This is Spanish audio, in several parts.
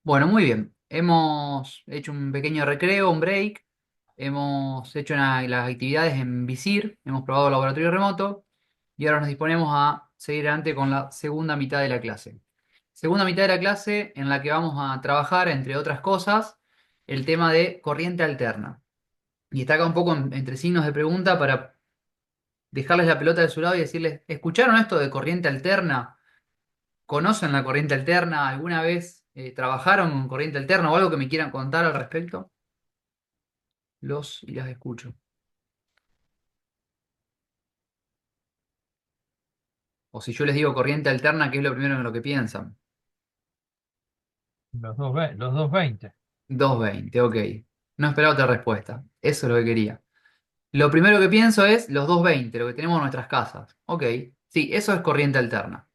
Bueno, muy bien. Hemos hecho un pequeño recreo, un break. Hemos hecho las actividades en Visir. Hemos probado laboratorio remoto. Y ahora nos disponemos a seguir adelante con la segunda mitad de la clase. Segunda mitad de la clase en la que vamos a trabajar, entre otras cosas, el tema de corriente alterna. Y está acá un poco entre signos de pregunta para dejarles la pelota de su lado y decirles, ¿escucharon esto de corriente alterna? ¿Conocen la corriente alterna? ¿Alguna vez trabajaron con corriente alterna o algo que me quieran contar al respecto? Los y las escucho. O si yo les digo corriente alterna, ¿qué es lo primero en lo que piensan? Los 220. 220, ok. No esperaba otra respuesta. Eso es lo que quería. Lo primero que pienso es los 220, lo que tenemos en nuestras casas. Ok, sí, eso es corriente alterna.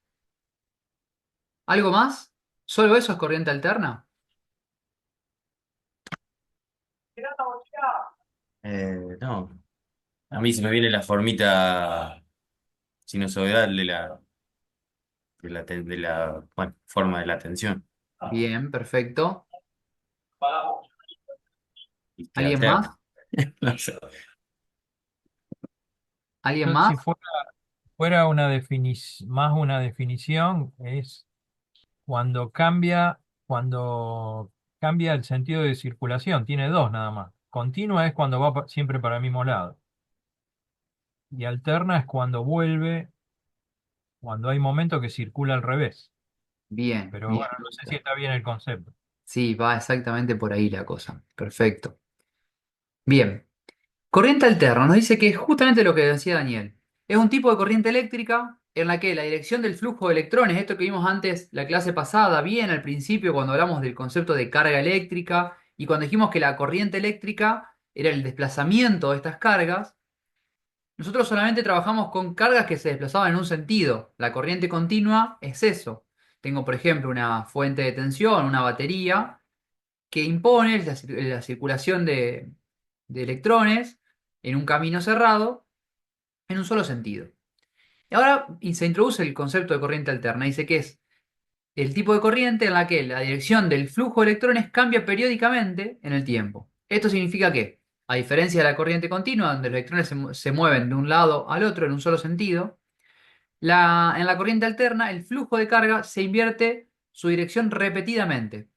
¿Algo más? ¿Solo eso es corriente alterna? No, a mí se me viene la formita sinusoidal de la bueno, forma de la tensión Bien, perfecto. y que ¿Alguien más? alterna. No sé. ¿Alguien Yo, más? si fuera más una definición, es cuando cambia el sentido de circulación. Tiene dos nada más. Continua es cuando va siempre para el mismo lado. Y alterna es cuando vuelve, cuando hay momentos que circula al revés. Bien, Pero bien. bueno, no sé si está bien el concepto. Sí, va exactamente por ahí la cosa. Perfecto. Bien. Corriente alterna nos dice que es justamente lo que decía Daniel. Es un tipo de corriente eléctrica en la que la dirección del flujo de electrones, esto que vimos antes la clase pasada, bien al principio cuando hablamos del concepto de carga eléctrica y cuando dijimos que la corriente eléctrica era el desplazamiento de estas cargas, nosotros solamente trabajamos con cargas que se desplazaban en un sentido. La corriente continua es eso. Tengo, por ejemplo, una fuente de tensión, una batería que impone la circulación de electrones en un camino cerrado en un solo sentido. Y ahora se introduce el concepto de corriente alterna. Dice que es el tipo de corriente en la que la dirección del flujo de electrones cambia periódicamente en el tiempo. Esto significa que, a diferencia de la corriente continua, donde los electrones se mueven de un lado al otro en un solo sentido, en la corriente alterna el flujo de carga se invierte su dirección repetidamente.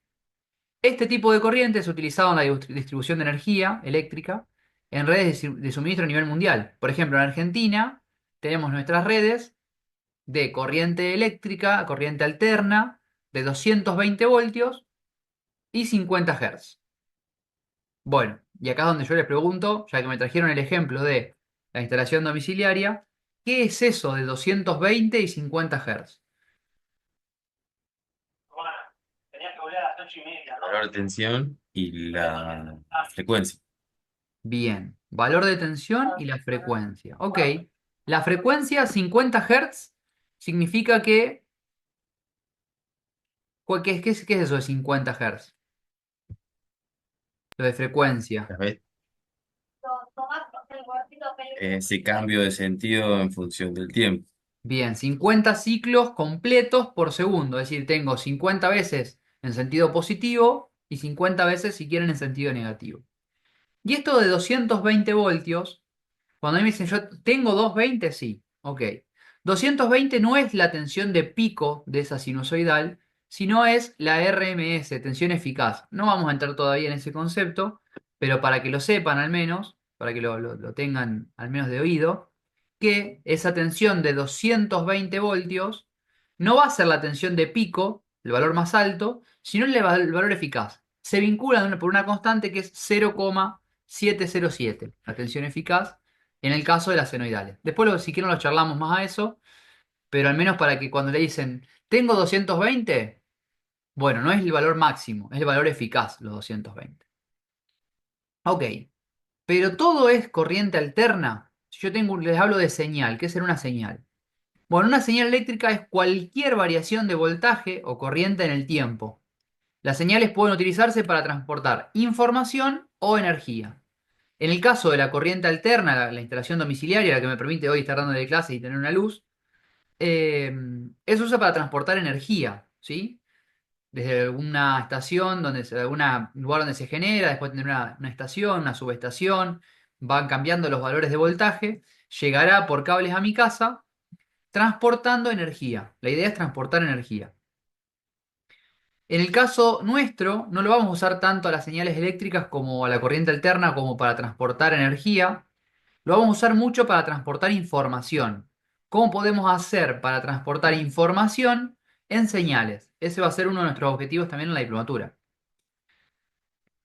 Este tipo de corriente es utilizado en la distribución de energía eléctrica en redes de suministro a nivel mundial. Por ejemplo, en Argentina tenemos nuestras redes de corriente eléctrica, corriente alterna, de 220 voltios y 50 Hz. Bueno, y acá es donde yo les pregunto, ya que me trajeron el ejemplo de la instalación domiciliaria, ¿qué es eso de 220 y 50 Hz? El valor de tensión y la frecuencia. Bien, valor de tensión y la frecuencia. Ok, la frecuencia 50 Hz significa que... ¿Qué es eso de 50 Hz? Lo de frecuencia. ¿Sabes? Ese cambio de sentido en función del tiempo. Bien, 50 ciclos completos por segundo, es decir, tengo 50 veces en sentido positivo y 50 veces, si quieren, en sentido negativo. Y esto de 220 voltios, cuando a mí me dicen yo tengo 220, sí, ok. 220 no es la tensión de pico de esa sinusoidal, sino es la RMS, tensión eficaz. No vamos a entrar todavía en ese concepto, pero para que lo sepan al menos, para que lo tengan al menos de oído, que esa tensión de 220 voltios no va a ser la tensión de pico, el valor más alto, sino el valor eficaz. Se vinculan por una constante que es 0,707, la tensión eficaz, en el caso de las senoidales. Después, si quieren, lo charlamos más a eso, pero al menos para que cuando le dicen, tengo 220, bueno, no es el valor máximo, es el valor eficaz, los 220. Ok, pero todo es corriente alterna. Si yo les hablo de señal, ¿qué será una señal? Bueno, una señal eléctrica es cualquier variación de voltaje o corriente en el tiempo. Las señales pueden utilizarse para transportar información o energía. En el caso de la corriente alterna, la instalación domiciliaria, la que me permite hoy estar dando de clase y tener una luz, eso se usa para transportar energía, ¿sí? desde alguna estación, algún lugar donde se genera, después tener una estación, una subestación, van cambiando los valores de voltaje, llegará por cables a mi casa, transportando energía. La idea es transportar energía. En el caso nuestro, no lo vamos a usar tanto a las señales eléctricas como a la corriente alterna como para transportar energía. Lo vamos a usar mucho para transportar información. ¿Cómo podemos hacer para transportar información en señales? Ese va a ser uno de nuestros objetivos también en la diplomatura.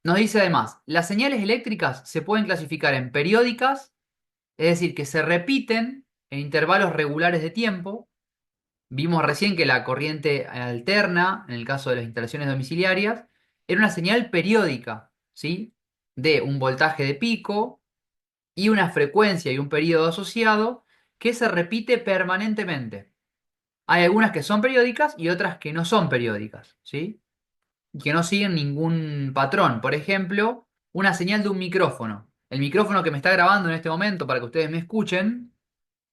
Nos dice además, las señales eléctricas se pueden clasificar en periódicas, es decir, que se repiten en intervalos regulares de tiempo. Vimos recién que la corriente alterna, en el caso de las instalaciones domiciliarias, era una señal periódica, ¿sí? De un voltaje de pico y una frecuencia y un periodo asociado que se repite permanentemente. Hay algunas que son periódicas y otras que no son periódicas, ¿sí? Y que no siguen ningún patrón. Por ejemplo, una señal de un micrófono. El micrófono que me está grabando en este momento para que ustedes me escuchen,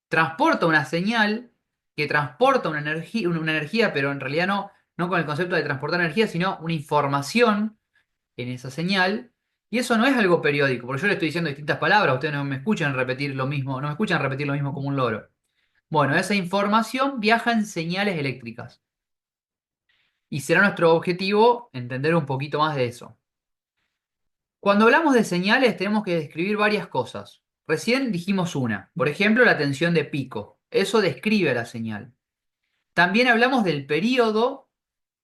transporta una señal que transporta una energía, pero en realidad no con el concepto de transportar energía, sino una información en esa señal. Y eso no es algo periódico, porque yo le estoy diciendo distintas palabras, ustedes no me escuchan repetir lo mismo, no me escuchan repetir lo mismo como un loro. Bueno, esa información viaja en señales eléctricas. Y será nuestro objetivo entender un poquito más de eso. Cuando hablamos de señales tenemos que describir varias cosas. Recién dijimos una, por ejemplo, la tensión de pico. Eso describe la señal. También hablamos del periodo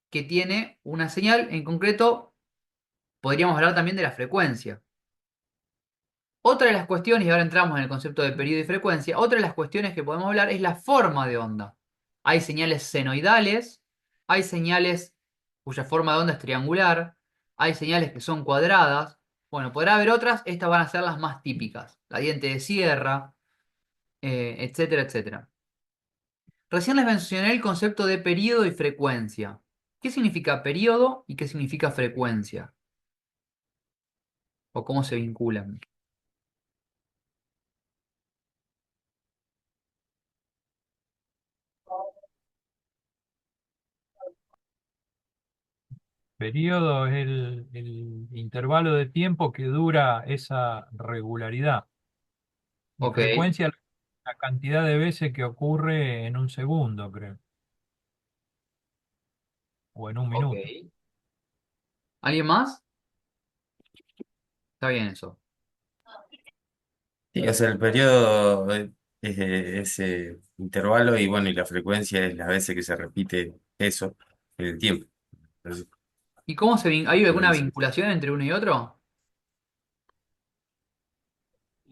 que tiene una señal, en concreto podríamos hablar también de la frecuencia. Otra de las cuestiones, y ahora entramos en el concepto de periodo y frecuencia, otra de las cuestiones que podemos hablar es la forma de onda. Hay señales senoidales, hay señales cuya forma de onda es triangular, hay señales que son cuadradas. Bueno, podrá haber otras, estas van a ser las más típicas. La diente de sierra, etcétera, etcétera. Recién les mencioné el concepto de periodo y frecuencia. ¿Qué significa periodo y qué significa frecuencia? ¿O cómo se vinculan? Periodo es el intervalo de tiempo que dura esa regularidad. Y Ok, frecuencia, la cantidad de veces que ocurre en un segundo, creo, o en un ok. minuto. ¿Alguien más? Está bien eso. Sí, o sea, el periodo es ese intervalo y bueno, y la frecuencia es las veces que se repite eso en el tiempo. Entonces, ¿Y cómo hay alguna frecuencia. vinculación entre uno y otro?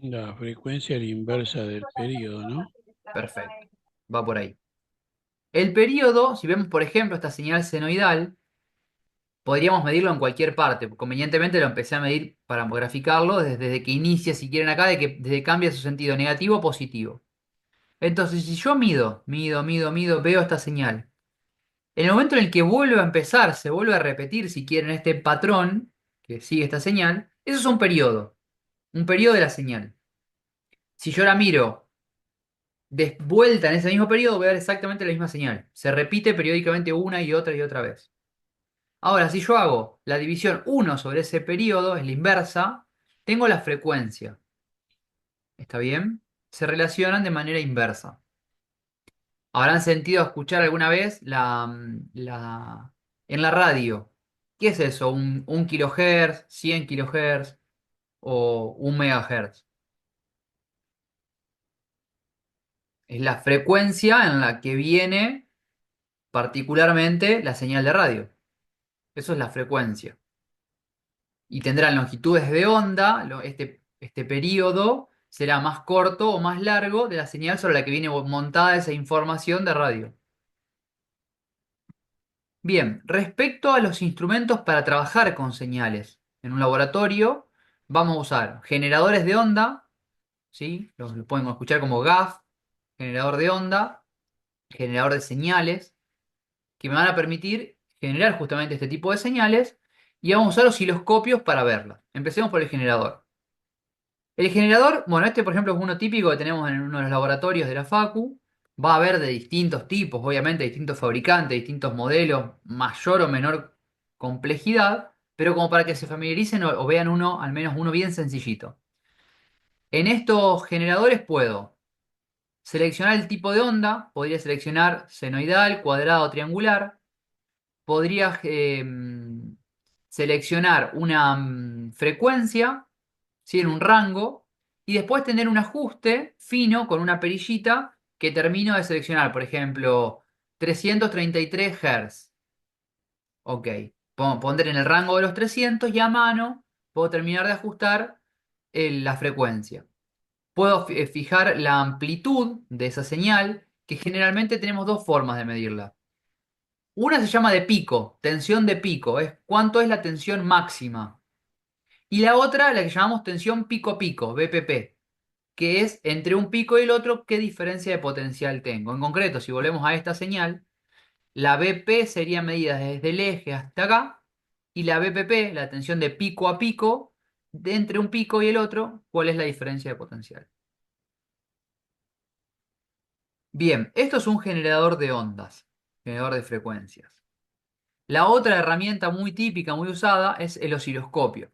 La frecuencia a la inversa del periodo, ¿no? Perfecto. Va por ahí. El periodo, si vemos por ejemplo esta señal senoidal, podríamos medirlo en cualquier parte. Convenientemente lo empecé a medir para graficarlo desde que inicia, si quieren acá, desde que cambia su sentido negativo o positivo. Entonces, si yo mido, veo esta señal. En el momento en el que vuelve a empezar, se vuelve a repetir, si quieren, este patrón que sigue esta señal, eso es un periodo de la señal. Si yo la miro de vuelta en ese mismo periodo, voy a ver exactamente la misma señal. Se repite periódicamente una y otra vez. Ahora, si yo hago la división uno sobre ese periodo, es la inversa, tengo la frecuencia. ¿Está bien? Se relacionan de manera inversa. ¿Habrán sentido escuchar alguna vez en la radio? ¿Qué es eso? ¿Un kilohertz, 100 kilohertz o un megahertz? Es la frecuencia en la que viene particularmente la señal de radio. Eso es la frecuencia. Y tendrán longitudes de onda, este periodo será más corto o más largo de la señal sobre la que viene montada esa información de radio. Bien, respecto a los instrumentos para trabajar con señales en un laboratorio, vamos a usar generadores de onda, ¿sí? Los pueden escuchar como GAF, generador de onda, generador de señales, que me van a permitir generar justamente este tipo de señales y vamos a usar osciloscopios para verlas. Empecemos por el generador. El generador, bueno, este por ejemplo es uno típico que tenemos en uno de los laboratorios de la Facu. Va a haber de distintos tipos, obviamente, distintos fabricantes, distintos modelos, mayor o menor complejidad, pero como para que se familiaricen o vean uno, al menos uno bien sencillito. En estos generadores puedo seleccionar el tipo de onda, podría seleccionar senoidal, cuadrada o triangular, podría seleccionar una frecuencia, ¿sí? En un rango, y después tener un ajuste fino con una perillita que termino de seleccionar, por ejemplo, 333 Hz. Ok, pondré en el rango de los 300 y a mano puedo terminar de ajustar la frecuencia. Puedo fijar la amplitud de esa señal, que generalmente tenemos dos formas de medirla. Una se llama de pico, tensión de pico, es cuánto es la tensión máxima. Y la otra, la que llamamos tensión pico a pico, BPP, que es entre un pico y el otro qué diferencia de potencial tengo. En concreto, si volvemos a esta señal, la BP sería medida desde el eje hasta acá, y la BPP, la tensión de pico a pico, de entre un pico y el otro, cuál es la diferencia de potencial. Bien, esto es un generador de ondas, generador de frecuencias. La otra herramienta muy típica, muy usada, es el osciloscopio.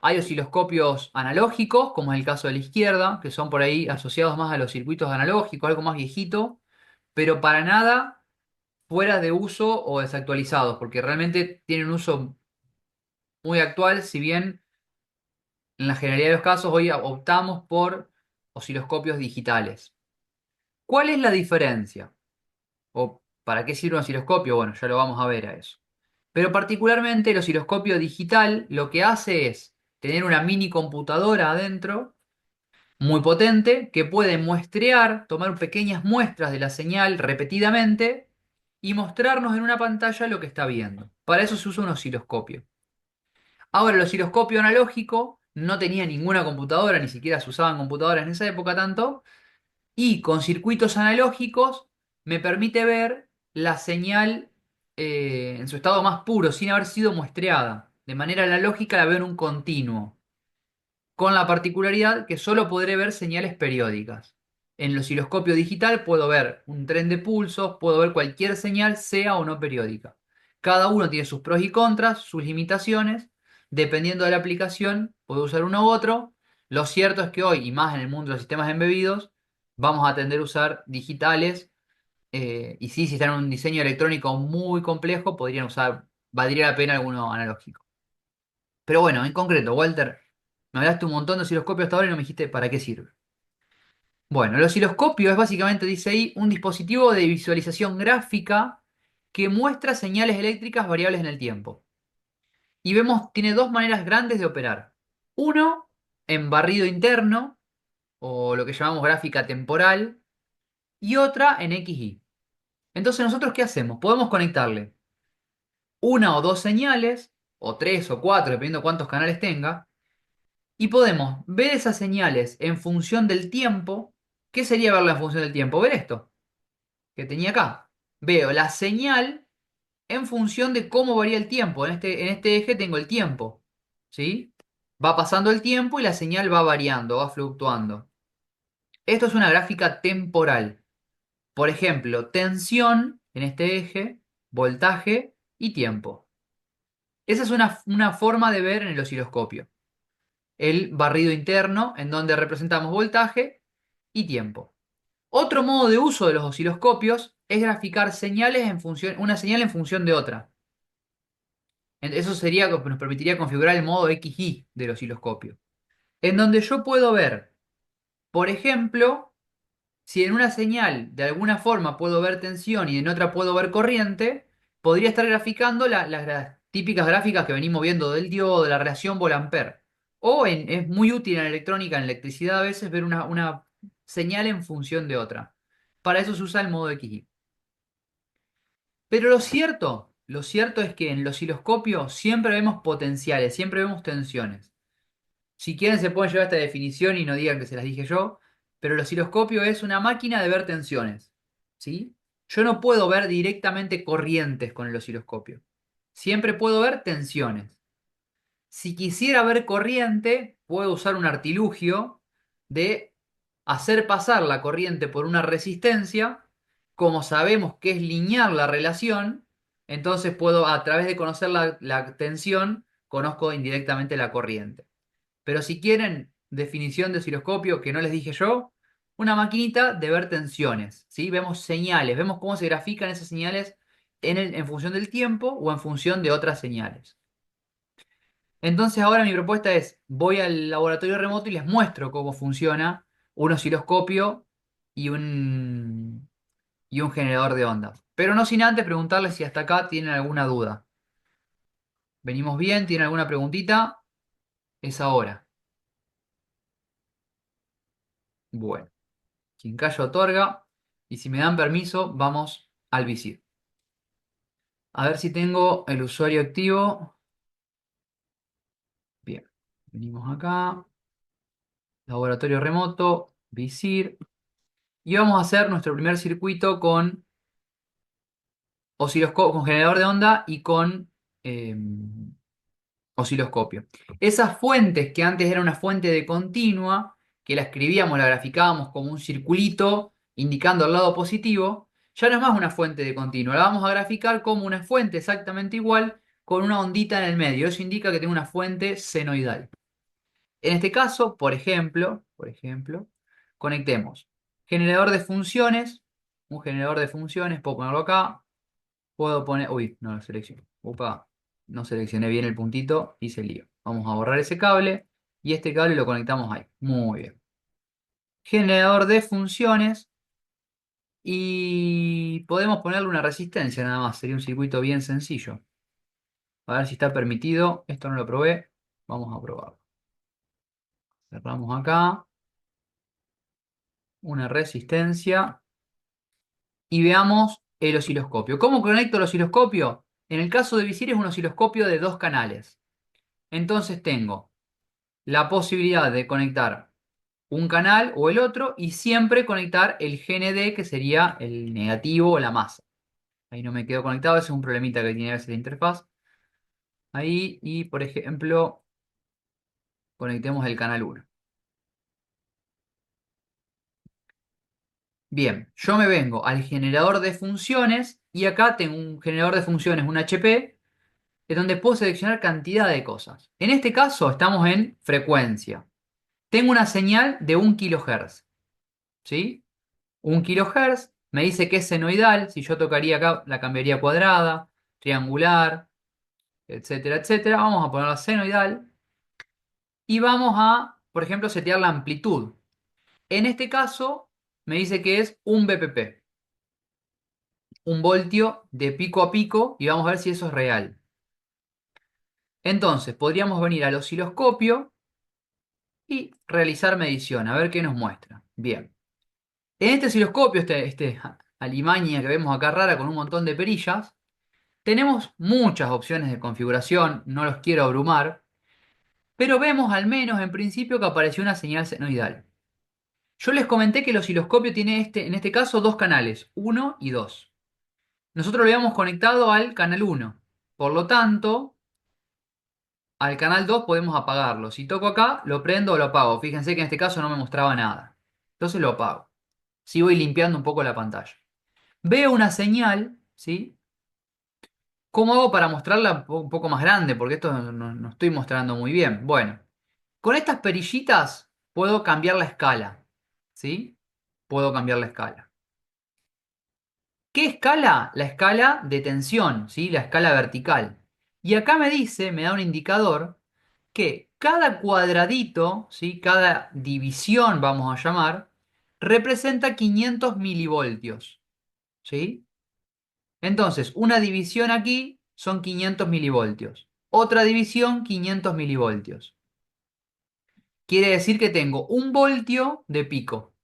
Hay osciloscopios analógicos, como es el caso de la izquierda, que son por ahí asociados más a los circuitos analógicos, algo más viejito, pero para nada fuera de uso o desactualizados, porque realmente tienen un uso muy actual, si bien en la generalidad de los casos hoy optamos por osciloscopios digitales. ¿Cuál es la diferencia? ¿O para qué sirve un osciloscopio? Bueno, ya lo vamos a ver a eso. Pero particularmente el osciloscopio digital lo que hace es tener una mini computadora adentro, muy potente, que puede muestrear, tomar pequeñas muestras de la señal repetidamente y mostrarnos en una pantalla lo que está viendo. Para eso se usa un osciloscopio. Ahora, el osciloscopio analógico no tenía ninguna computadora, ni siquiera se usaban computadoras en esa época tanto, y con circuitos analógicos me permite ver la señal en su estado más puro, sin haber sido muestreada. De manera analógica la veo en un continuo, con la particularidad que solo podré ver señales periódicas. En el osciloscopio digital puedo ver un tren de pulsos, puedo ver cualquier señal, sea o no periódica. Cada uno tiene sus pros y contras, sus limitaciones. Dependiendo de la aplicación, puedo usar uno u otro. Lo cierto es que hoy, y más en el mundo de los sistemas embebidos, vamos a tender a usar digitales. Y sí, si están en un diseño electrónico muy complejo, podrían usar, valdría la pena alguno analógico. Pero bueno, en concreto, Walter, me hablaste un montón de osciloscopios hasta ahora y no me dijiste para qué sirve. Bueno, el osciloscopio es básicamente, dice ahí, un dispositivo de visualización gráfica que muestra señales eléctricas variables en el tiempo. Y vemos, tiene dos maneras grandes de operar. Uno, en barrido interno, o lo que llamamos gráfica temporal, y otra en XY. Entonces, ¿nosotros qué hacemos? Podemos conectarle una o dos señales, o tres o cuatro, dependiendo cuántos canales tenga, y podemos ver esas señales en función del tiempo. ¿Qué sería verla en función del tiempo? Ver esto que tenía acá. Veo la señal en función de cómo varía el tiempo. En este eje tengo el tiempo. ¿Sí? Va pasando el tiempo y la señal va variando, va fluctuando. Esto es una gráfica temporal. Por ejemplo, tensión en este eje, voltaje y tiempo. Esa es una forma de ver en el osciloscopio. El barrido interno, en donde representamos voltaje y tiempo. Otro modo de uso de los osciloscopios es graficar señales en función, una señal en función de otra. Eso sería lo que nos permitiría configurar el modo XY del osciloscopio. En donde yo puedo ver, por ejemplo, si en una señal de alguna forma puedo ver tensión y en otra puedo ver corriente, podría estar graficando las típicas gráficas que venimos viendo del diodo, de la relación volt-ampere. O es muy útil en electrónica, en electricidad a veces, ver una señal en función de otra. Para eso se usa el modo XY. Pero lo cierto es que en el osciloscopio siempre vemos potenciales, siempre vemos tensiones. Si quieren se pueden llevar a esta definición y no digan que se las dije yo, pero el osciloscopio es una máquina de ver tensiones. ¿Sí? Yo no puedo ver directamente corrientes con el osciloscopio. Siempre puedo ver tensiones. Si quisiera ver corriente, puedo usar un artilugio de hacer pasar la corriente por una resistencia. Como sabemos que es lineal la relación, Entonces puedo, a través de conocer la tensión, conozco indirectamente la corriente. Pero si quieren definición de osciloscopio, que no les dije yo, una maquinita de ver tensiones, ¿sí? Vemos señales, vemos cómo se grafican esas señales en función del tiempo o en función de otras señales. Entonces ahora mi propuesta es, voy al laboratorio remoto y les muestro cómo funciona un osciloscopio y un generador de ondas. Pero no sin antes preguntarles si hasta acá tienen alguna duda. ¿Venimos bien? ¿Tienen alguna preguntita? Es ahora. Bueno, quien calla otorga. Y si me dan permiso, vamos al visir. A ver si tengo el usuario activo. Bien, venimos acá. Laboratorio remoto, visir. Y vamos a hacer nuestro primer circuito con osciloscopio, con generador de onda y con eh, osciloscopio. Esas fuentes que antes era una fuente de continua, que la escribíamos, la graficábamos como un circulito indicando el lado positivo, ya no es más una fuente de continua, la vamos a graficar como una fuente exactamente igual con una ondita en el medio. Eso indica que tengo una fuente senoidal. En este caso, por ejemplo, conectemos generador de funciones, un generador de funciones, puedo ponerlo acá, puedo poner, uy, no lo seleccioné, upa, no seleccioné bien el puntito, hice lío. Vamos a borrar ese cable y este cable lo conectamos ahí. Muy bien. Generador de funciones y podemos ponerle una resistencia nada más, sería un circuito bien sencillo. A ver si está permitido, esto no lo probé, vamos a probarlo. Cerramos acá, una resistencia y veamos el osciloscopio. ¿Cómo conecto el osciloscopio? En el caso de Visir es un osciloscopio de 2 canales. Entonces tengo la posibilidad de conectar un canal o el otro y siempre conectar el GND, que sería el negativo o la masa. Ahí no me quedo conectado, ese es un problemita que tiene a veces la interfaz. Ahí, y por ejemplo, conectemos el canal 1. Bien, yo me vengo al generador de funciones y acá tengo un generador de funciones, un HP, es donde puedo seleccionar cantidad de cosas. En este caso estamos en frecuencia. Tengo una señal de 1 kHz, ¿sí? 1 kHz me dice que es senoidal. Si yo tocaría acá, la cambiaría a cuadrada, triangular, etcétera, etcétera. Vamos a ponerla senoidal. Y vamos a, por ejemplo, setear la amplitud. En este caso, me dice que es un BPP, un voltio de pico a pico, y vamos a ver si eso es real. Entonces, podríamos venir al osciloscopio y realizar medición, a ver qué nos muestra. Bien. En este osciloscopio, este alimaña que vemos acá rara con un montón de perillas, tenemos muchas opciones de configuración, no los quiero abrumar, pero vemos al menos en principio que apareció una señal senoidal. Yo les comenté que el osciloscopio tiene en este caso 2 canales, 1 y 2. Nosotros lo habíamos conectado al canal 1, por lo tanto, al canal 2 podemos apagarlo. Si toco acá, lo prendo o lo apago. Fíjense que en este caso no me mostraba nada. Entonces lo apago. Si voy limpiando un poco la pantalla. Veo una señal, ¿sí? ¿Cómo hago para mostrarla un poco más grande? Porque esto no estoy mostrando muy bien. Bueno, con estas perillitas puedo cambiar la escala, ¿sí? Puedo cambiar la escala. ¿Qué escala? La escala de tensión, ¿sí? La escala vertical. Y acá me dice, me da un indicador, que cada cuadradito, ¿sí? Cada división, vamos a llamar, representa 500 milivoltios, ¿sí? Entonces, una división aquí son 500 milivoltios. Otra división, 500 milivoltios. Quiere decir que tengo un voltio de pico.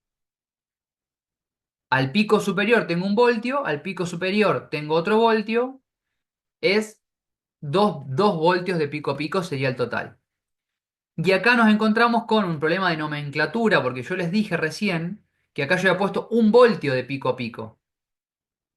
Al pico superior tengo un voltio, al pico superior tengo otro voltio. Es 2 voltios de pico a pico sería el total. Y acá nos encontramos con un problema de nomenclatura, porque yo les dije recién que acá yo había puesto un voltio de pico a pico.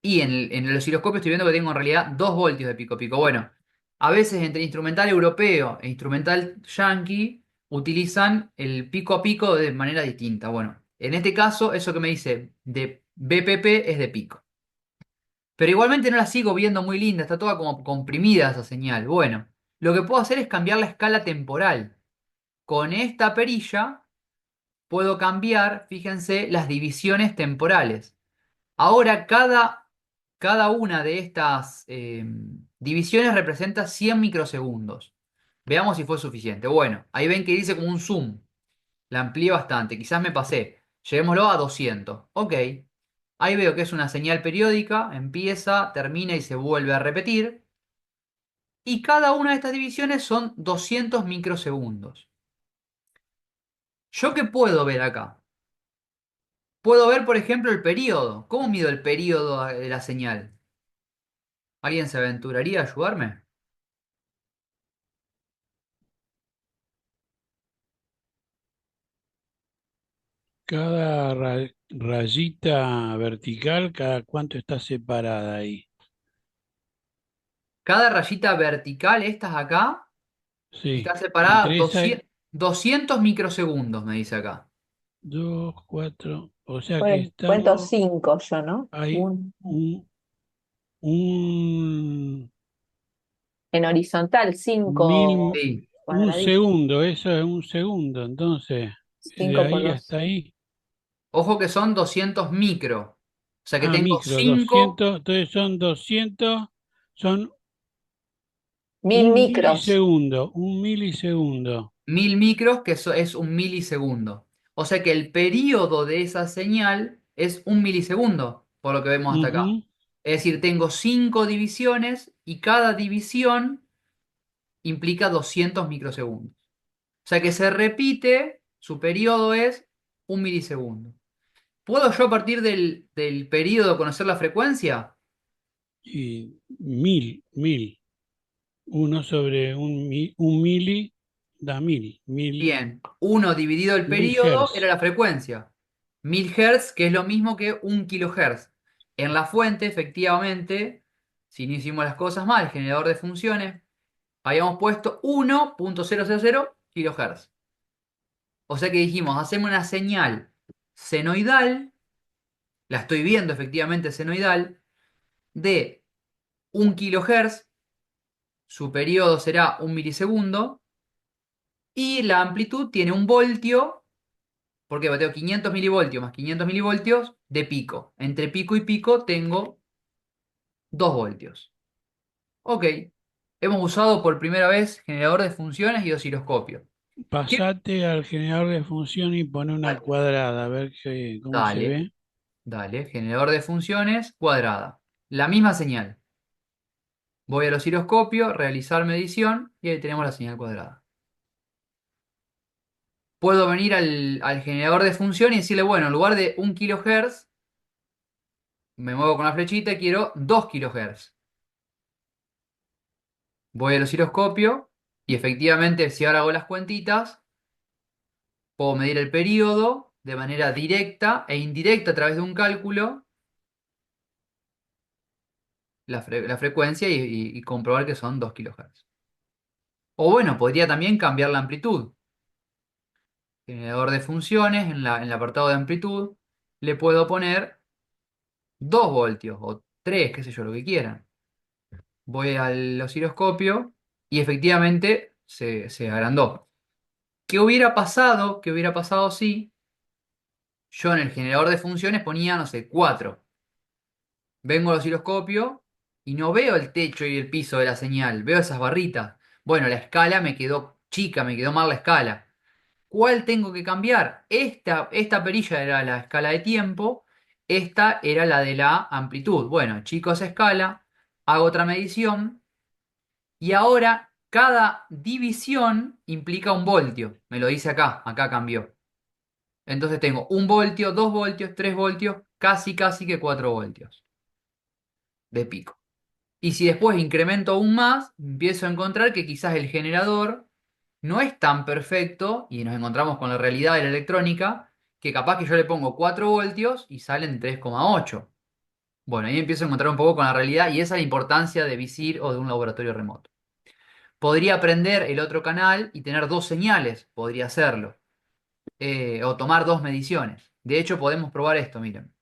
Y en el osciloscopio estoy viendo que tengo en realidad 2 voltios de pico a pico. Bueno, a veces entre instrumental europeo e instrumental yankee utilizan el pico a pico de manera distinta. Bueno, en este caso, eso que me dice de BPP es de pico. Pero igualmente no la sigo viendo muy linda, está toda como comprimida esa señal. Bueno, lo que puedo hacer es cambiar la escala temporal. Con esta perilla puedo cambiar, fíjense, las divisiones temporales. Ahora cada una de estas divisiones representa 100 microsegundos. Veamos si fue suficiente. Bueno, ahí ven que dice como un zoom. La amplié bastante, quizás me pasé. Llevémoslo a 200. Ok. Ahí veo que es una señal periódica, empieza, termina y se vuelve a repetir. Y cada una de estas divisiones son 200 microsegundos. ¿Yo qué puedo ver acá? Puedo ver, por ejemplo, el periodo. ¿Cómo mido el periodo de la señal? ¿Alguien se aventuraría a ayudarme? Cada rayita vertical, ¿cada cuánto está separada ahí? Cada rayita vertical, estas acá, está Sí, separada entre esa 200 microsegundos, me dice acá. dos, cuatro, o sea que Bueno, cuento estamos, 5 yo, ¿no? hay un En horizontal, 5 mil, Sí. un cuadraditos. segundo, eso es un segundo, entonces, de 5 por ahí hasta 2. ahí, Ojo que son 200 micro. O sea que tengo micro, 5 200, entonces son 200, son 1000 micros. un milisegundo. 1000 micros, que eso es un milisegundo. O sea que el periodo de esa señal es un milisegundo, por lo que vemos hasta acá. Ujú. Es decir, tengo 5 divisiones y cada división implica 200 microsegundos. O sea que se repite, su periodo es un milisegundo. ¿Puedo yo a partir del periodo conocer la frecuencia? Y mil. Uno sobre un mili da Bien, uno dividido el mil periodo era hertz. la frecuencia. 1000 Hz, que es lo mismo que un kilohertz. En la fuente, efectivamente, si no hicimos las cosas mal, el generador de funciones, habíamos puesto 1.000 kilohertz. O sea que dijimos, hacemos una señal senoidal, la estoy viendo efectivamente senoidal, de 1 kilohertz, su periodo será un milisegundo, y la amplitud tiene un voltio. Porque tengo 500 milivoltios más 500 milivoltios de pico. Entre pico y pico tengo 2 voltios. Ok. Hemos usado por primera vez generador de funciones y osciloscopio. ¿Qué? Pasate al generador de función y pone una Dale. cuadrada, a ver cómo se Dale. ve. Dale. Generador de funciones cuadrada. La misma señal. Voy al osciloscopio, realizar medición y ahí tenemos la señal cuadrada. Puedo venir al generador de función y decirle, bueno, en lugar de 1 kilohertz, me muevo con la flechita y quiero 2 kilohertz. Voy al osciloscopio y efectivamente, si ahora hago las cuentitas, puedo medir el periodo de manera directa e indirecta a través de un cálculo, la frecuencia y comprobar que son 2 kilohertz. O bueno, podría también cambiar la amplitud. Generador de funciones, en el apartado de amplitud, le puedo poner 2 voltios o 3, qué sé yo, lo que quieran. Voy al osciloscopio y efectivamente se agrandó. ¿Qué hubiera pasado? ¿Qué hubiera pasado si yo en el generador de funciones ponía, no sé, 4? Vengo al osciloscopio y no veo el techo y el piso de la señal, veo esas barritas. Bueno, la escala me quedó chica, me quedó mal la escala. ¿Cuál tengo que cambiar? Esta perilla era la escala de tiempo, esta era la de la amplitud. Bueno, chicos, escala, hago otra medición y ahora cada división implica un voltio. Me lo dice acá cambió. Entonces tengo 1 voltio, 2 voltios, 3 voltios, casi que 4 voltios de pico. Y si después incremento aún más, empiezo a encontrar que quizás el generador no es tan perfecto y nos encontramos con la realidad de la electrónica, que capaz que yo le pongo 4 voltios y salen 3,8. Bueno, ahí empiezo a encontrar un poco con la realidad y esa es la importancia de VISIR o de un laboratorio remoto. Podría prender el otro canal y tener dos señales, podría hacerlo, o tomar dos mediciones. De hecho, podemos probar esto, miren.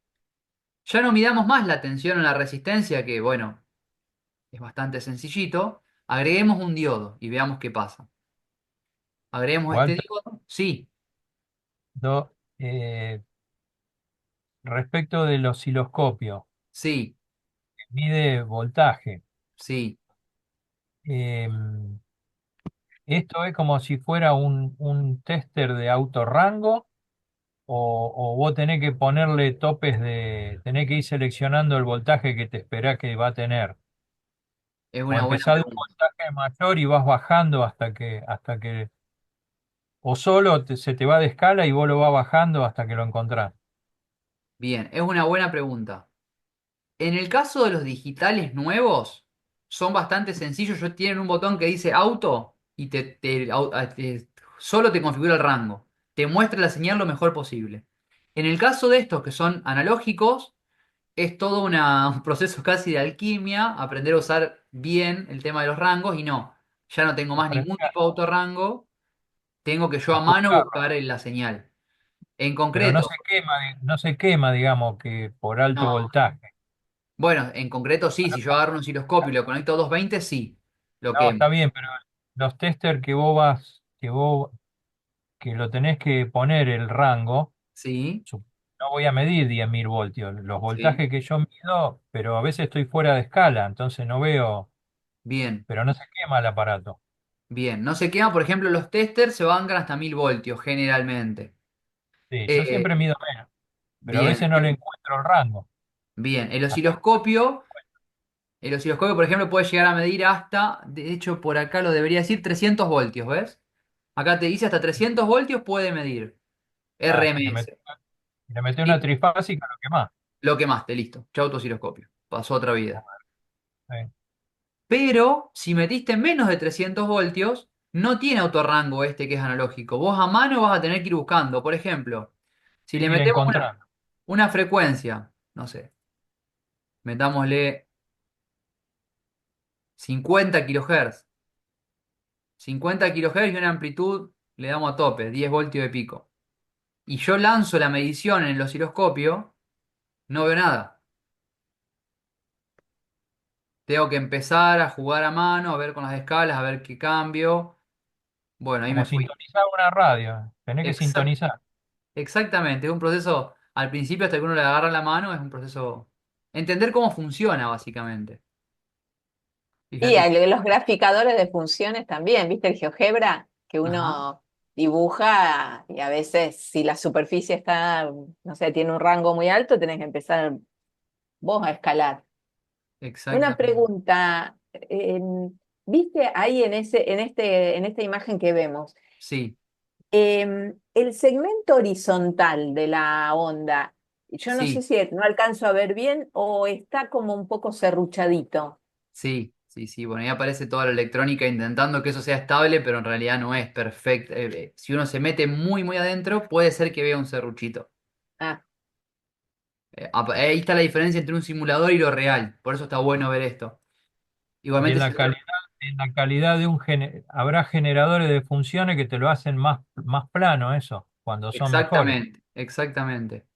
Ya no midamos más la tensión o la resistencia, que bueno, es bastante sencillito. Agreguemos un diodo y veamos qué pasa. Agreguemos este Walter, diodo. Sí, do- eh, respecto del osciloscopio, sí, que mide voltaje. sí. em, ¿Esto es como si fuera un tester de autorrango o vos tenés que ponerle topes tenés que ir seleccionando el voltaje que te esperás que va a tener? Es ¿O una buena empezás de un pregunta. voltaje mayor y vas bajando o solo se te va de escala y vos lo vas bajando hasta que lo encontrás? Bien, es una buena pregunta. En el caso de los digitales nuevos, son bastante sencillos. Tienen un botón que dice auto y solo te configura el rango. Te muestra la señal lo mejor posible. En el caso de estos que son analógicos, es todo un proceso casi de alquimia, aprender a usar bien el tema de los rangos y no, ya no tengo más ningún Aprendés tipo de autorrango, tengo que yo a a mano ajustarlo. buscar la señal. En Pero no concreto, se quema, no se quema, digamos, que por alto no. voltaje. Bueno, en concreto sí, si yo agarro un osciloscopio y lo conecto a 220, sí. Lo No, que está bien, pero los tester que lo tenés que poner el rango, sí, su- no voy a medir 10.000 voltios, los sí, voltajes que yo mido, pero a veces estoy fuera de escala, entonces no veo, bien, pero no se quema el aparato. bien. No se quema, por ejemplo, los testers se bancan hasta 1000 voltios generalmente. Sí, yo Eh, siempre mido menos, pero a bien, veces no le encuentro el rango. bien. Hasta que El osciloscopio, por ejemplo, puede llegar a medir hasta, de hecho, por acá lo debería decir, 300 voltios, ¿ves? Acá te dice hasta 300 voltios puede medir. si RMS. le metés una ¿Sí? trifásica, lo que más. Lo quemaste, listo. Chau tu osciloscopio. Pasó a otra vida. Pero si metiste menos de 300 voltios, no tiene autorrango este que es analógico. Vos a mano vas a tener que ir buscando. Por ejemplo, si le Ir metemos encontrando. una frecuencia, no sé, metámosle 50 kilohertz. 50 kilohertz y una amplitud le damos a tope, 10 voltios de pico. Y yo lanzo la medición en el osciloscopio, no veo nada. Tengo que empezar a jugar a mano, a ver con las escalas, a ver qué cambio. Bueno, ahí me Como fui. sintonizar una radio, tenés que Exact- sintonizar. exactamente, es un proceso, al principio hasta que uno le agarra la mano, es un proceso. Entender cómo funciona, básicamente. Y Fíjate. hay los graficadores de funciones también, ¿viste el GeoGebra? Que Ajá, uno dibuja y a veces si la superficie está, no sé, tiene un rango muy alto, tenés que empezar vos a escalar. Una exactamente. pregunta, ¿viste ahí en esta imagen que vemos, Sí, el segmento horizontal de la onda? Yo no sé sí. si no alcanzo a ver bien o está como un poco serruchadito. Sí, sí, sí. Bueno, ahí aparece toda la electrónica intentando que eso sea estable, pero en realidad no es perfecto. Si uno se mete muy, muy adentro, puede ser que vea un serruchito. Ah, Ahí está la diferencia entre un simulador y lo real. Por eso está bueno ver esto. Y Igualmente, en la calidad de habrá generadores de funciones que te lo hacen más plano eso, cuando son mejores. exactamente, exactamente.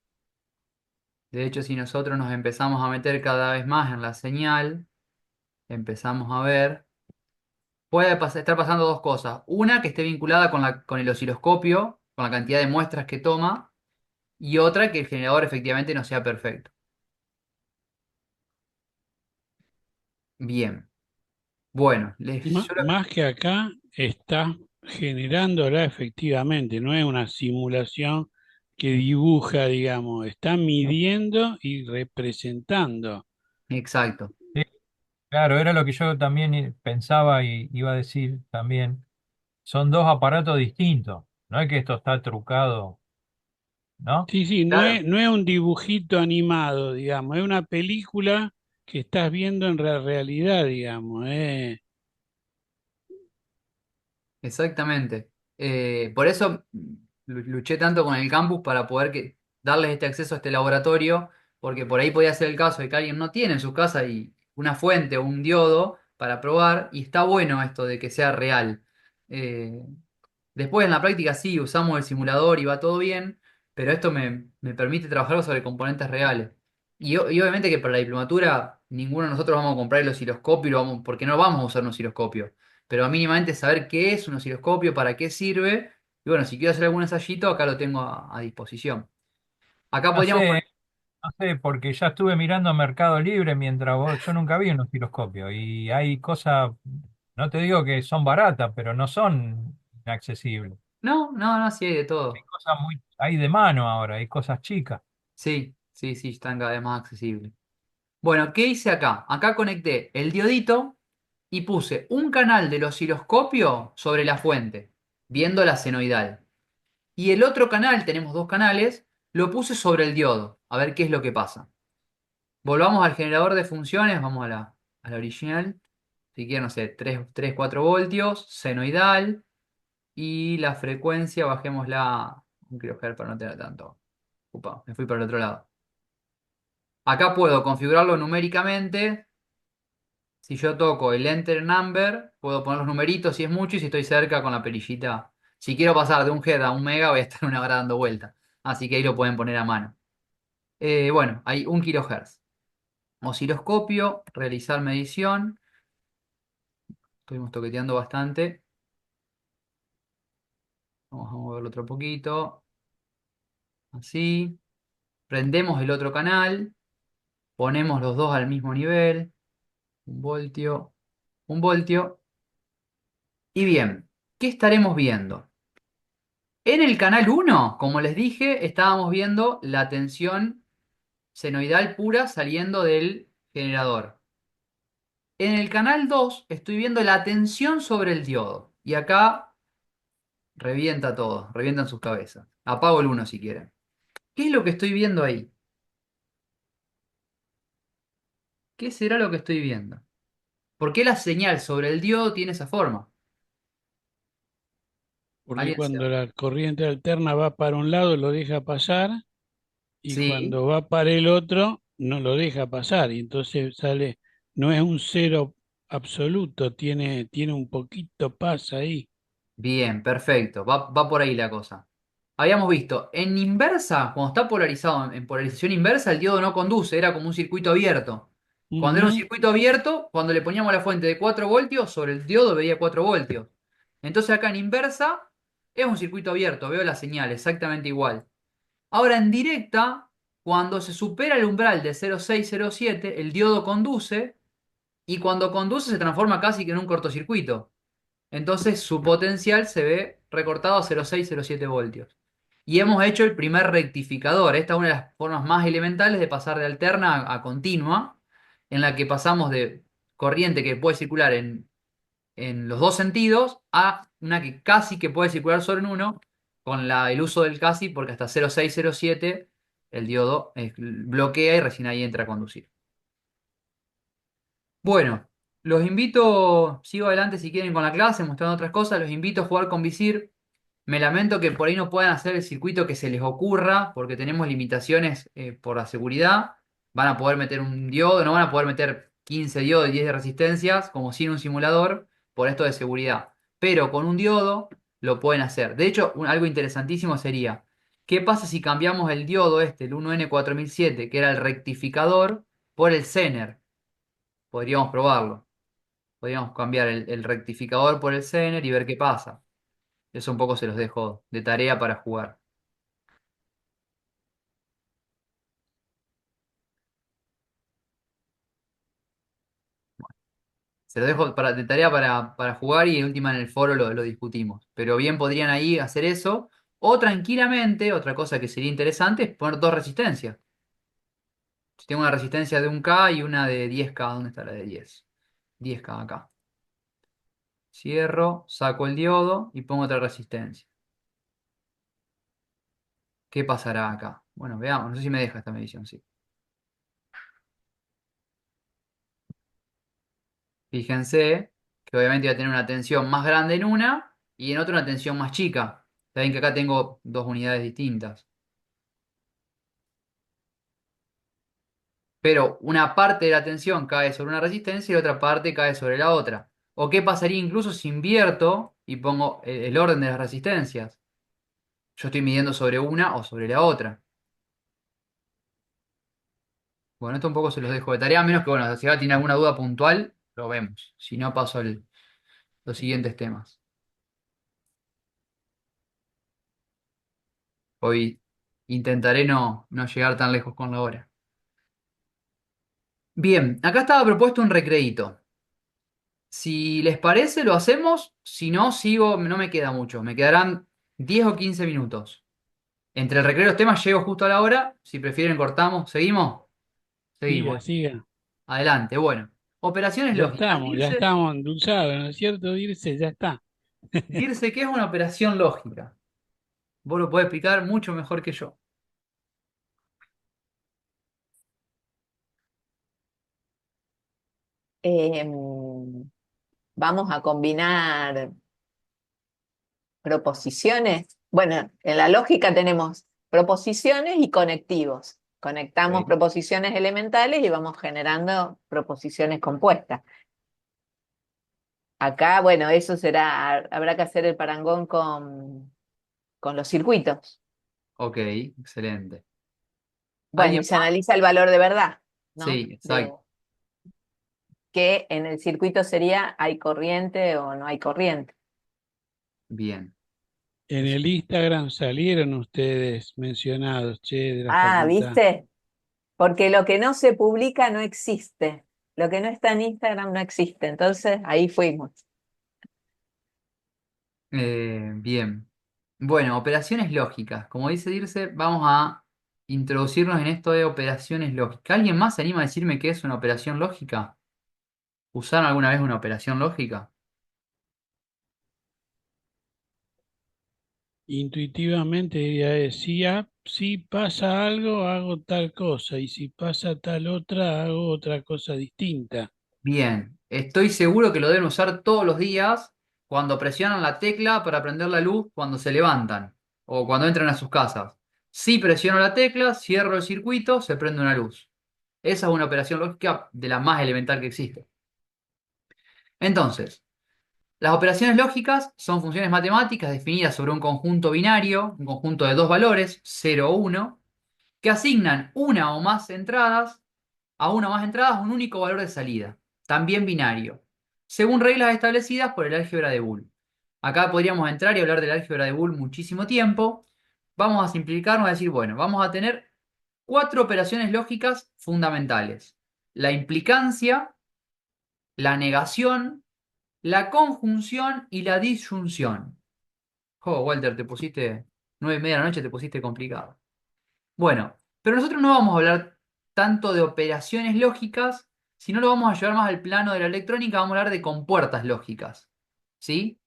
De hecho, si nosotros nos empezamos a meter cada vez más en la señal, empezamos a ver, estar pasando dos cosas. Una, que esté vinculada con el osciloscopio, con la cantidad de muestras que toma. Y otra que el generador efectivamente no sea perfecto. Bien. Bueno, Más que acá está generándola efectivamente, no es una simulación que dibuja, digamos, está midiendo y representando. exacto, Sí, claro, era lo que yo también pensaba y iba a decir también. Son dos aparatos distintos. No es que esto está trucado, ¿no? Sí, sí, claro, no es un dibujito animado, digamos, es una película que estás viendo en la realidad, digamos. exactamente. Por eso luché tanto con el campus para poder darles este acceso a este laboratorio, porque por ahí podía ser el caso de que alguien no tiene en su casa una fuente o un diodo para probar, y está bueno esto de que sea real. Eh, Después en la práctica sí, usamos el simulador y va todo bien, pero esto me permite trabajar sobre componentes reales. y obviamente que para la diplomatura ninguno de nosotros vamos a comprar el osciloscopio y porque no vamos a usar un osciloscopio. Pero mínimamente saber qué es un osciloscopio, para qué sirve. Y bueno, si quiero hacer algún ensayito, acá lo tengo a disposición. Acá No podríamos sé, poner... no sé, porque ya estuve mirando Mercado Libre mientras yo nunca vi un osciloscopio y hay cosas, no te digo que son baratas, pero no son inaccesibles. No, no, no, sí hay de Hay todo. cosas hay de mano ahora, hay cosas chicas. Sí, sí, sí, están cada vez más accesibles. Bueno, ¿qué hice acá? Acá conecté el diodito y puse un canal del osciloscopio sobre la fuente, viendo la senoidal. Y el otro canal, tenemos dos canales, lo puse sobre el diodo, a ver qué es lo que pasa. Volvamos al generador de funciones, vamos a la original. Si quieren, no sé, 3 4 voltios, senoidal. Y la frecuencia, bajémosla un kilohertz para no tener tanto. Upa, me fui para el otro lado. Acá puedo configurarlo numéricamente. Si yo toco el Enter Number, puedo poner los numeritos si es mucho y si estoy cerca con la perillita. Si quiero pasar de un head a un mega, voy a estar una hora dando vuelta. Así que ahí lo pueden poner a mano. Bueno, hay 1 kHz. Osciloscopio, realizar medición. Estuvimos toqueteando bastante. Vamos a moverlo otro poquito. Así. Prendemos el otro canal. Ponemos los dos al mismo nivel. 1 voltio. 1 voltio. Y bien, ¿qué estaremos viendo? En el canal uno, como les dije, estábamos viendo la tensión senoidal pura saliendo del generador. En el canal 2 estoy viendo la tensión sobre el diodo. Y acá revienta todo, revientan sus cabezas. Apago el uno si quieren. ¿Qué es lo que estoy viendo ahí? ¿Qué será lo que estoy viendo? ¿Por qué la señal sobre el diodo tiene esa forma? Porque ¿Alguien cuando sabe? la corriente alterna va para un lado lo deja pasar y Sí, cuando va para el otro no lo deja pasar y entonces sale, no es un cero absoluto, tiene un poquito pasa ahí. bien, perfecto. Va por ahí la cosa. Habíamos visto, en inversa, cuando está polarizado en polarización inversa, el diodo no conduce, era como un circuito abierto. Cuando era un Ujú. circuito abierto, cuando le poníamos la fuente de 4 voltios, sobre el diodo veía 4 voltios. Entonces acá en inversa es un circuito abierto, veo la señal exactamente igual. Ahora en directa, cuando se supera el umbral de 0,607, el diodo conduce y cuando conduce se transforma casi que en un cortocircuito. Entonces su potencial se ve recortado a 0,607 voltios. Y hemos hecho el primer rectificador. Esta es una de las formas más elementales de pasar de alterna a continua, en la que pasamos de corriente que puede circular en los dos sentidos a una que casi que puede circular solo en uno, con el uso del casi, porque hasta 0,607 el diodo bloquea y recién ahí entra a conducir. Bueno, los invito, sigo adelante si quieren con la clase, mostrando otras cosas, los invito a jugar con Visir. Me lamento que por ahí no puedan hacer el circuito que se les ocurra, porque tenemos limitaciones por la seguridad. Van a poder meter un diodo, no van a poder meter 15 diodos y 10 de resistencias, como sin un simulador, por esto de seguridad. Pero con un diodo lo pueden hacer. De hecho, algo interesantísimo sería, ¿qué pasa si cambiamos el diodo este, el 1N4007, que era el rectificador, por el Zener? Podríamos probarlo. Podríamos cambiar el rectificador por el Zener y ver qué pasa. Eso un poco se los dejo de tarea para jugar. Se los dejo de tarea para jugar y en última en el foro lo discutimos. Pero bien podrían ahí hacer eso. O tranquilamente, otra cosa que sería interesante es poner dos resistencias. Si tengo una resistencia de 1K y una de 10K, ¿dónde está la de 10? 10K acá. Cierro, saco el diodo y pongo otra resistencia. ¿Qué pasará acá? Bueno, veamos. No sé si me deja esta medición, sí. Fíjense que obviamente voy a tener una tensión más grande en una y en otra una tensión más chica. Saben que acá tengo dos unidades distintas. Pero una parte de la tensión cae sobre una resistencia y otra parte cae sobre la otra. ¿O qué pasaría incluso si invierto y pongo el orden de las resistencias? Yo estoy midiendo sobre una o sobre la otra. Bueno, esto un poco se los dejo de tarea, a menos que, bueno, si tiene alguna duda puntual, lo vemos. Si no, paso a los siguientes temas. Hoy intentaré no llegar tan lejos con la hora. Bien, acá estaba propuesto un recreíto. Si les parece, lo hacemos. Si no, sigo, no me queda mucho. Me quedarán 10 o 15 minutos. Entre el recreo y los temas llego justo a la hora. Si prefieren, cortamos. ¿Seguimos? Siga, Seguimos. siga. Adelante. Bueno. Operaciones lógicas. Ya Dirse, estamos endulzados, ¿no es cierto? Dirse, ya está. dirse que es una operación lógica. Vos lo podés explicar mucho mejor que yo. Vamos a combinar proposiciones. Bueno, en la lógica tenemos proposiciones y conectivos. Conectamos Ok. proposiciones elementales y vamos generando proposiciones compuestas. Acá, bueno, eso será, habrá que hacer el parangón con los circuitos. Ok, excelente. Bueno, ¿Alguien y se más? analiza el valor de verdad, ¿no? Sí, De exacto. que en el circuito sería hay corriente o no hay corriente. Bien. En el Instagram salieron ustedes mencionados, che, de la Ah, facultad. ¿viste? Porque lo que no se publica no existe. Lo que no está en Instagram no existe. Entonces, ahí fuimos. Bien. Bueno, operaciones lógicas. Como dice Dirce, vamos a introducirnos en esto de operaciones lógicas. ¿Alguien más se anima a decirme qué es una operación lógica? ¿Usaron alguna vez una operación lógica? Intuitivamente diría, si pasa algo, hago tal cosa, y si pasa tal otra, hago otra cosa distinta. Bien. Estoy seguro que lo deben usar todos los días cuando presionan la tecla para prender la luz cuando se levantan o cuando entran a sus casas. Si presiono la tecla, cierro el circuito, se prende una luz. Esa es una operación lógica de la más elemental que existe. Entonces, las operaciones lógicas son funciones matemáticas definidas sobre un conjunto binario, un conjunto de dos valores, 0 o 1, que asignan a una o más entradas un único valor de salida, también binario, según reglas establecidas por el álgebra de Boole. Acá podríamos entrar y hablar del álgebra de Boole muchísimo tiempo. Vamos a simplificarnos y decir, bueno, vamos a tener cuatro operaciones lógicas fundamentales. La implicancia, la negación, la conjunción y la disyunción. Oh, Walter, te pusiste 9:30 de la noche, te pusiste complicado. Bueno, pero nosotros no vamos a hablar tanto de operaciones lógicas, sino lo vamos a llevar más al plano de la electrónica, vamos a hablar de compuertas lógicas. ¿Sí?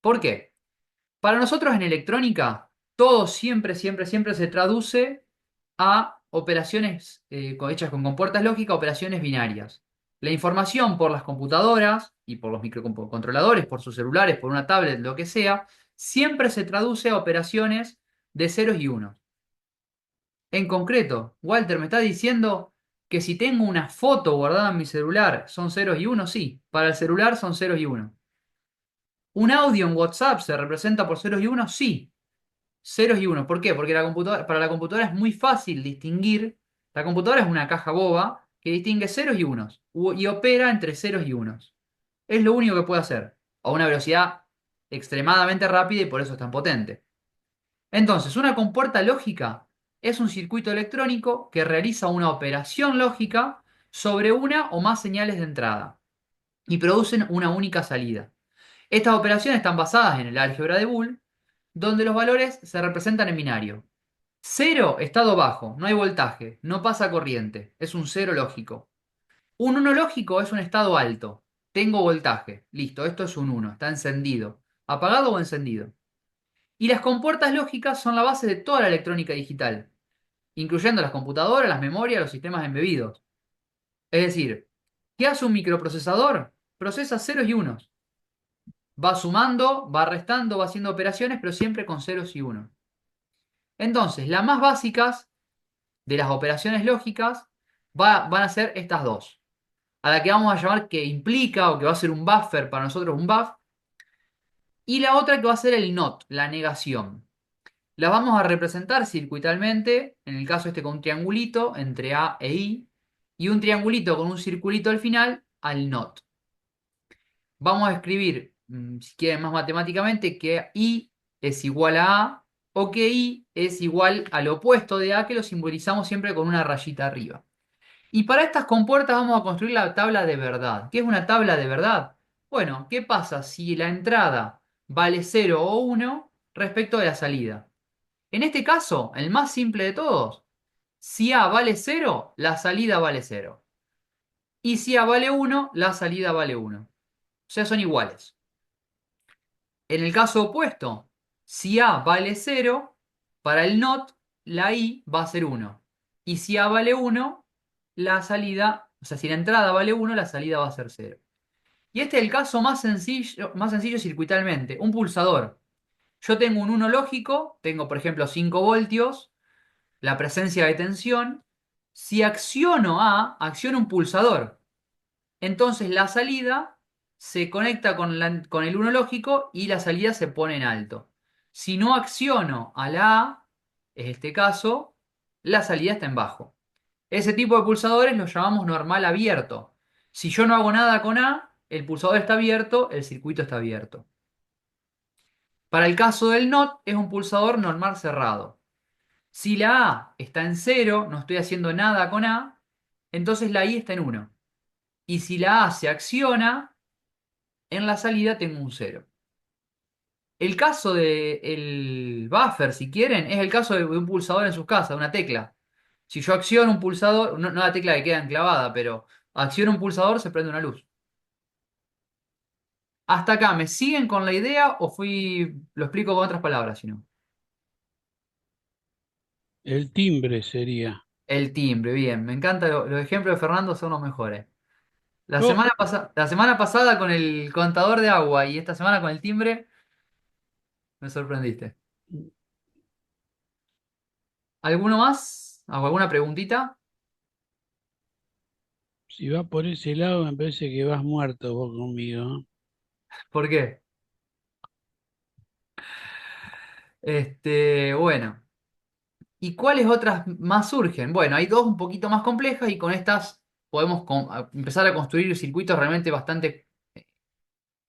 ¿Por qué? Para nosotros en electrónica, todo siempre, siempre, siempre se traduce a operaciones hechas con compuertas lógicas, operaciones binarias. La información por las computadoras y por los microcontroladores, por sus celulares, por una tablet, lo que sea, siempre se traduce a operaciones de ceros y unos. En concreto, Walter me está diciendo que si tengo una foto guardada en mi celular son ceros y unos, sí, para el celular son ceros y unos. ¿Un audio en WhatsApp se representa por ceros y unos? Sí, ceros y unos. ¿Por qué? Porque para la computadora es muy fácil distinguir. La computadora es una caja boba que distingue ceros y unos y opera entre ceros y unos. Es lo único que puede hacer, a una velocidad extremadamente rápida y por eso es tan potente. Entonces, una compuerta lógica es un circuito electrónico que realiza una operación lógica sobre una o más señales de entrada y producen una única salida. Estas operaciones están basadas en el álgebra de Boole, donde los valores se representan en binario. Cero, estado bajo, no hay voltaje, no pasa corriente, es un cero lógico. Un uno lógico es un estado alto, tengo voltaje, listo, esto es un uno, está encendido, apagado o encendido. Y las compuertas lógicas son la base de toda la electrónica digital, incluyendo las computadoras, las memorias, los sistemas embebidos. Es decir, ¿qué hace un microprocesador? Procesa ceros y unos. Va sumando, va restando, va haciendo operaciones, pero siempre con ceros y unos. Entonces, las más básicas de las operaciones lógicas van a ser estas dos. A la que vamos a llamar que implica o que va a ser un buffer para nosotros, un buff. Y la otra que va a ser el not, la negación. Las vamos a representar circuitalmente, en el caso este con un triangulito entre A e I, y un triangulito con un circulito al final al NOT. Vamos a escribir, si quieren más matemáticamente, que I es igual a A o que I es igual al opuesto de A, que lo simbolizamos siempre con una rayita arriba. Y para estas compuertas vamos a construir la tabla de verdad. ¿Qué es una tabla de verdad? Bueno, ¿qué pasa si la entrada vale 0 o 1 respecto de la salida? En este caso, el más simple de todos, si A vale 0, la salida vale 0. Y si A vale 1, la salida vale 1. O sea, son iguales. En el caso opuesto, si A vale 0, para el NOT, la I va a ser 1. Y si A vale 1, la salida, o sea, si la entrada vale 1, la salida va a ser 0. Y este es el caso más sencillo circuitalmente, un pulsador. Yo tengo un 1 lógico, tengo por ejemplo 5 voltios, la presencia de tensión. Si acciono A, acciono un pulsador. Entonces la salida se conecta con el 1 lógico y la salida se pone en alto. Si no acciono a la A, en este caso, la salida está en bajo. Ese tipo de pulsadores los llamamos normal abierto. Si yo no hago nada con A, el pulsador está abierto, el circuito está abierto. Para el caso del NOT es un pulsador normal cerrado. Si la A está en 0, no estoy haciendo nada con A, entonces la I está en 1. Y si la A se acciona, en la salida tengo un 0. El caso del buffer, si quieren, es el caso de un pulsador en sus casas, una tecla. Si yo acciono un pulsador, no la tecla que queda enclavada, pero acciono un pulsador, se prende una luz. Hasta acá, ¿me siguen con la idea o lo explico con otras palabras, si no? El timbre sería. El timbre, bien. Me encanta, los ejemplos de Fernando son los mejores. Oh, La semana pasada con el contador de agua y esta semana con el timbre, me sorprendiste. ¿Alguno más? ¿Hago alguna preguntita? si vas por ese lado, me parece que vas muerto vos conmigo, ¿no? ¿Por qué? Bueno. ¿Y cuáles otras más surgen? Bueno, hay dos un poquito más complejas y con estas podemos empezar a construir circuitos realmente bastante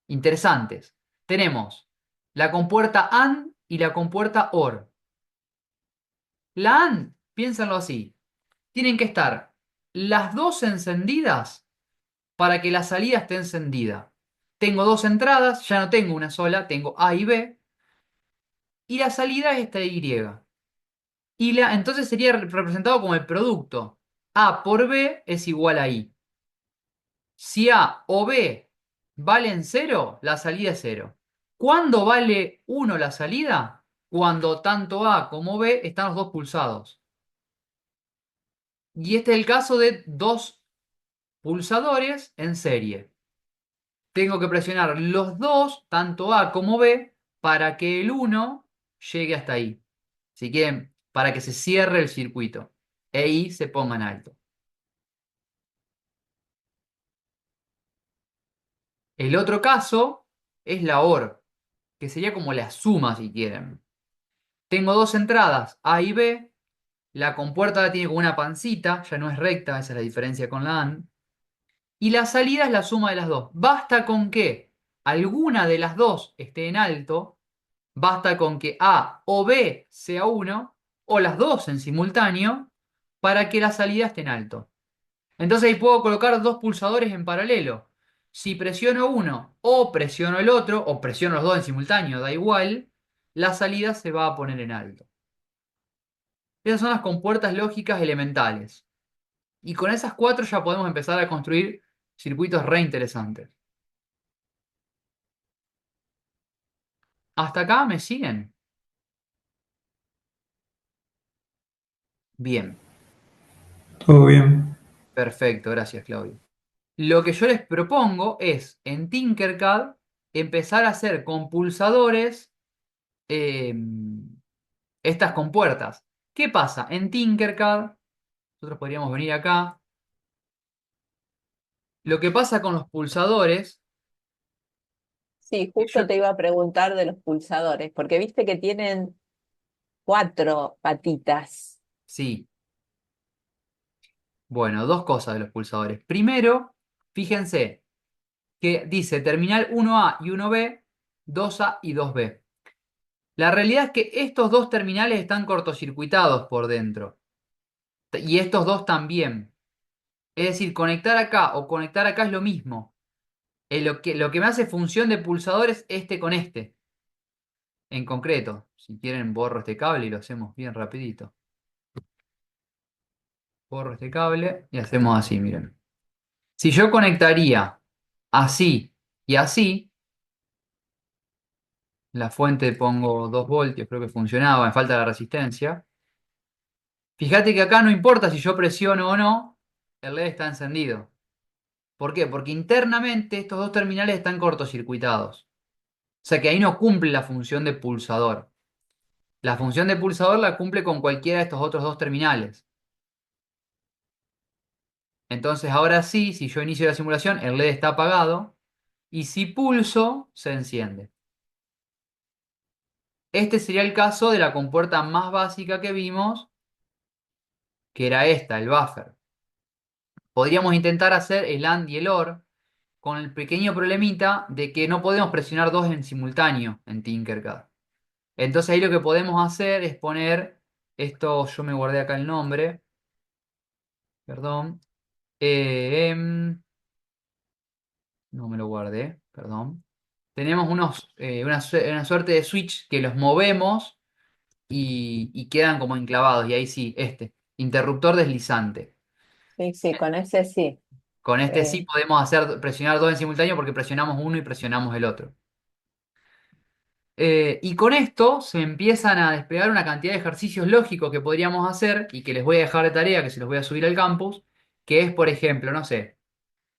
interesantes. Tenemos la compuerta AND y la compuerta OR. La AND, piénsenlo así, tienen que estar las dos encendidas para que la salida esté encendida. Tengo dos entradas, ya no tengo una sola, tengo A y B, y la salida es esta Y. Entonces sería representado como el producto. A por B es igual a I. Si A o B valen 0, la salida es 0. ¿Cuándo vale 1 la salida? Cuando tanto A como B están los dos pulsados. Y este es el caso de dos pulsadores en serie. Tengo que presionar los dos, tanto A como B, para que el 1 llegue hasta ahí. Si quieren, para que se cierre el circuito. E I se ponga en alto. El otro caso es la OR, que sería como la suma si quieren. Tengo dos entradas, A y B. La compuerta la tiene como una pancita, ya no es recta, esa es la diferencia con la AND. Y la salida es la suma de las dos. Basta con que alguna de las dos esté en alto, basta con que A o B sea 1, o las dos en simultáneo, para que la salida esté en alto. Entonces ahí puedo colocar dos pulsadores en paralelo. Si presiono uno o presiono el otro, o presiono los dos en simultáneo, da igual, la salida se va a poner en alto. Esas son las compuertas lógicas elementales. Y con esas cuatro ya podemos empezar a construir circuitos re interesantes. ¿Hasta acá me siguen? Bien, Todo bien. perfecto, gracias Claudio. Lo que yo les propongo es en Tinkercad empezar a hacer con pulsadores eh, estas compuertas. ¿Qué pasa? En Tinkercad, nosotros podríamos venir acá. Lo que pasa con los pulsadores, Sí, que yo, justo te iba a preguntar de los pulsadores, porque viste que tienen 4 patitas. sí, Bueno, dos cosas de los pulsadores. Primero, fíjense que dice terminal 1A y 1B, 2A y 2B. La realidad es que estos dos terminales están cortocircuitados por dentro. Y estos dos también. Es decir, conectar acá o conectar acá es lo mismo. Lo que me hace función de pulsadores este con este. En concreto, si quieren borro este cable y lo hacemos bien rapidito. Borro este cable y hacemos así, miren. Si yo conectaría así y así, la fuente pongo 2 voltios, creo que funcionaba, me falta la resistencia. Fíjate que acá no importa si yo presiono o no, el LED está encendido. ¿Por qué? Porque internamente estos dos terminales están cortocircuitados. O sea que ahí no cumple la función de pulsador. La función de pulsador la cumple con cualquiera de estos otros dos terminales. Entonces ahora sí, si yo inicio la simulación, el LED está apagado y si pulso, se enciende. Este sería el caso de la compuerta más básica que vimos, que era esta, el buffer. Podríamos intentar hacer el AND y el OR con el pequeño problemita de que no podemos presionar dos en simultáneo en Tinkercad. Entonces ahí lo que podemos hacer es poner esto, yo me guardé acá el nombre, perdón. No me lo guardé, perdón. Tenemos una suerte de switch que los movemos y quedan como enclavados. Y ahí sí, interruptor deslizante. Sí, sí, con ese sí. Con este Eh, sí podemos presionar dos en simultáneo porque presionamos uno y presionamos el otro. Y con esto se empiezan a desplegar una cantidad de ejercicios lógicos que podríamos hacer y que les voy a dejar de tarea, que se los voy a subir al campus, que es, por ejemplo, no sé,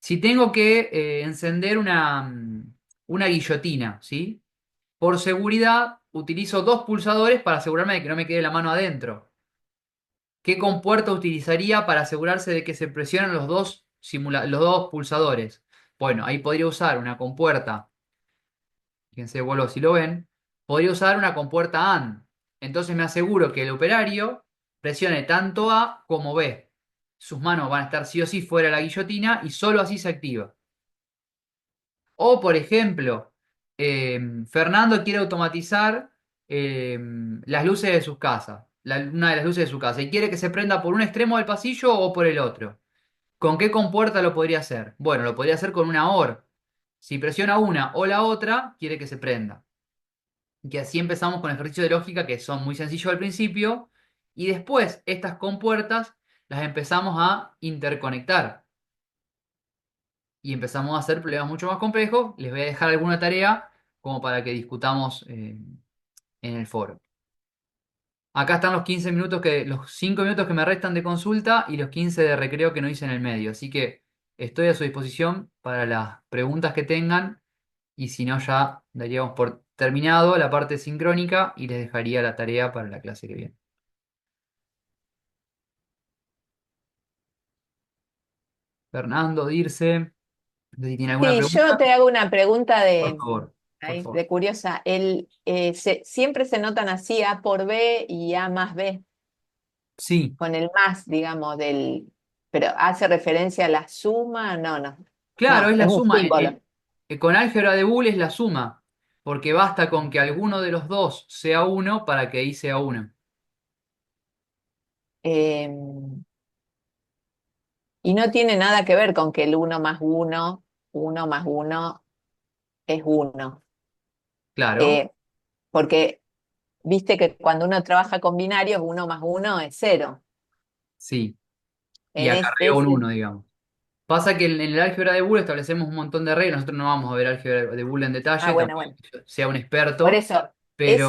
si tengo que encender una guillotina, ¿sí? Por seguridad, utilizo dos pulsadores para asegurarme de que no me quede la mano adentro. ¿Qué compuerta utilizaría para asegurarse de que se presionan los dos pulsadores? Bueno, ahí podría usar una compuerta, fíjense, vuelvo si lo ven, podría usar una compuerta AND. Entonces me aseguro que el operario presione tanto A como B. Sus manos van a estar sí o sí fuera de la guillotina y solo así se activa. O, por ejemplo, Fernando quiere automatizar las luces de sus casas, una de las luces de su casa, y quiere que se prenda por un extremo del pasillo o por el otro. ¿Con qué compuerta lo podría hacer? Bueno, lo podría hacer con una OR. Si presiona una o la otra, quiere que se prenda. Y así empezamos con ejercicios de lógica que son muy sencillos al principio, y después estas compuertas las empezamos a interconectar y empezamos a hacer problemas mucho más complejos. Les voy a dejar alguna tarea como para que discutamos en el foro. Acá están los 5 minutos que me restan de consulta y los 15 de recreo que no hice en el medio. Así que estoy a su disposición para las preguntas que tengan y si no ya daríamos por terminado la parte sincrónica y les dejaría la tarea para la clase que viene. Fernando, Dirce, si tiene alguna sí, yo pregunta, te hago una pregunta por favor, por favor. de curiosa. Siempre se notan así A por B y A más B, Sí. con el más, digamos, pero hace referencia a la suma, no, no, Claro, no, es es la un suma. símbolo. Con álgebra de Boole es la suma, porque basta con que alguno de los dos sea uno para que I sea uno. Eh, y no tiene nada que ver con que el uno más uno es uno. Claro, Eh, porque viste que cuando uno trabaja con binarios, uno más uno es cero. sí. Y En acarreo un ese, uno, digamos. Pasa que en el álgebra de Boole establecemos un montón de reglas. Nosotros no vamos a ver álgebra de Boole en detalle, bueno, tampoco bueno. que yo sea un Por experto, eso, pero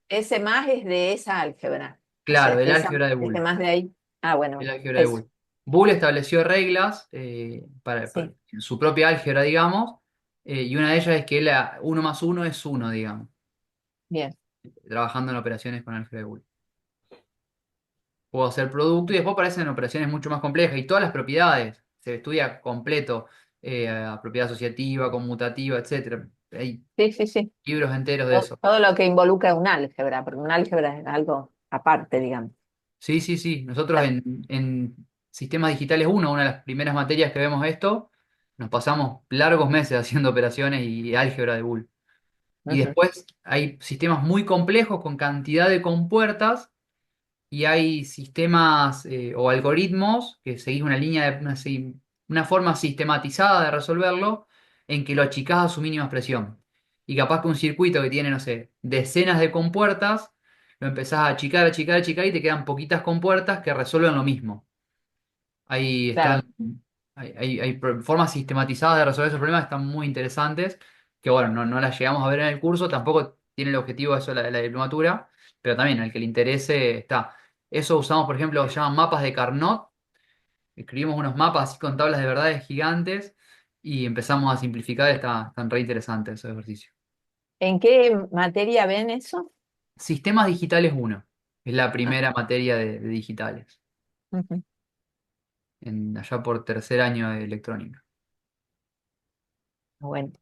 ese más es de esa álgebra. O claro, sea, del álgebra de ese Boole. más de ahí. Ah, bueno, El bueno, álgebra de eso. Boole. Boole estableció reglas Sí, en su propia álgebra, digamos, y una de ellas es que uno más uno es uno, digamos, bien. trabajando en operaciones con álgebra de Boole. Puedo hacer producto y después aparecen operaciones mucho más complejas y todas las propiedades. Se estudia completo, propiedad asociativa, conmutativa, etcétera. Hay Sí, sí, sí. libros enteros de eso. Todo lo que involucra un álgebra, porque un álgebra es algo aparte, digamos. Sí, sí, sí. Nosotros Está- en Sistemas Digitales 1, una de las primeras materias que vemos esto, nos pasamos largos meses haciendo operaciones y álgebra de Boole. Y Ujú. después hay sistemas muy complejos con cantidad de compuertas y hay sistemas o algoritmos que seguís una línea una forma sistematizada de resolverlo en que lo achicás a su mínima expresión. Y capaz que un circuito que tiene, no sé, decenas de compuertas, lo empezás a achicar, achicar, achicar y te quedan poquitas compuertas que resuelven lo mismo. Ahí están, Claro. hay formas sistematizadas de resolver esos problemas que están muy interesantes, que bueno, no las llegamos a ver en el curso, tampoco tiene el objetivo eso la diplomatura, pero también al que le interese está. Eso usamos, por ejemplo, se llaman mapas de Carnot, escribimos unos mapas así con tablas de verdades gigantes y empezamos a simplificar, están re interesantes esos ejercicios. ¿En qué materia ven eso? Sistemas Digitales 1 es la Ah, primera materia de digitales, ujú. allá por tercer año de electrónica. Bueno.